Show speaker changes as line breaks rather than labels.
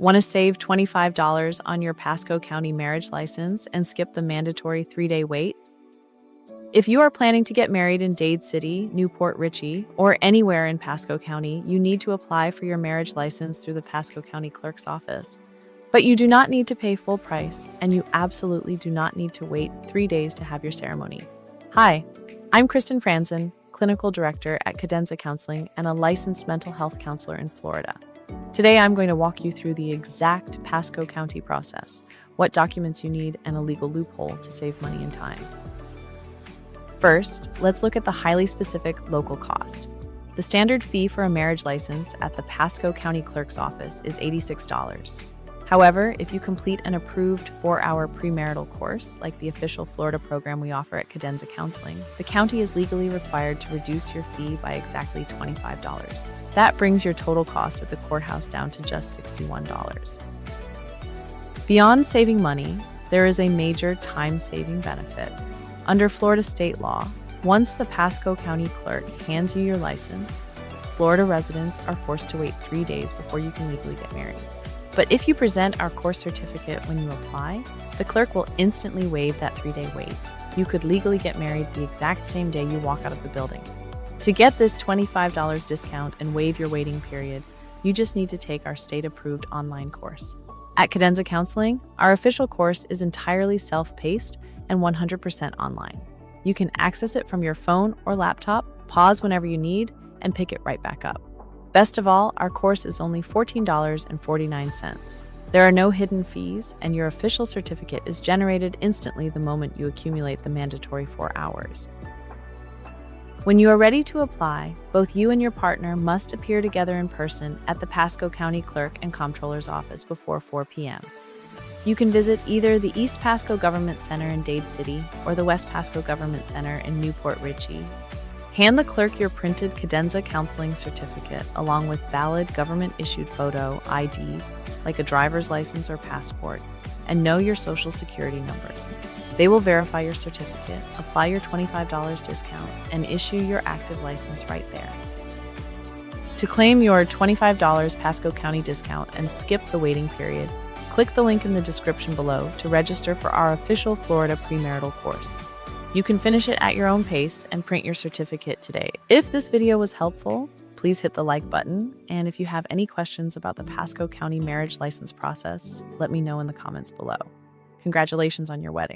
Want to save $25 on your Pasco County marriage license and skip the mandatory 3-day wait? If you are planning to get married in Dade City, Newport Richey, or anywhere in Pasco County, you need to apply for your marriage license through the Pasco County Clerk's office. But you do not need to pay full price, and you absolutely do not need to wait 3 days to have your ceremony. Hi, I'm Kristen Franzen, Clinical Director at Cadenza Counseling and a licensed mental health counselor in Florida. Today, I'm going to walk you through the exact Pasco County process, what documents you need, and a legal loophole to save money and time. First, let's look at the highly specific local cost. The standard fee for a marriage license at the Pasco County Clerk's office is $86. However, if you complete an approved 4-hour premarital course, like the official Florida program we offer at Cadenza Counseling, the county is legally required to reduce your fee by exactly $25. That brings your total cost at the courthouse down to just $61. Beyond saving money, there is a major time-saving benefit. Under Florida state law, once the Pasco County Clerk hands you your license, Florida residents are forced to wait 3 days before you can legally get married. But if you present our course certificate when you apply, the clerk will instantly waive that 3-day wait. You could legally get married the exact same day you walk out of the building. To get this $25 discount and waive your waiting period, you just need to take our state-approved online course. At Cadenza Counseling, our official course is entirely self-paced and 100% online. You can access it from your phone or laptop, pause whenever you need, and pick it right back up. Best of all, our course is only $14.49. There are no hidden fees, and your official certificate is generated instantly the moment you accumulate the mandatory 4 hours. When you are ready to apply, both you and your partner must appear together in person at the Pasco County Clerk and Comptroller's office before 4 p.m. You can visit either the East Pasco Government Center in Dade City or the West Pasco Government Center in Newport Richey. Hand the clerk your printed Cadenza Counseling certificate along with valid government-issued photo IDs like a driver's license or passport, and know your social security numbers. They will verify your certificate, apply your $25 discount, and issue your active license right there. To claim your $25 Pasco County discount and skip the waiting period, click the link in the description below to register for our official Florida premarital course. You can finish it at your own pace and print your certificate today. If this video was helpful, please hit the like button. And if you have any questions about the Pasco County marriage license process, let me know in the comments below. Congratulations on your wedding.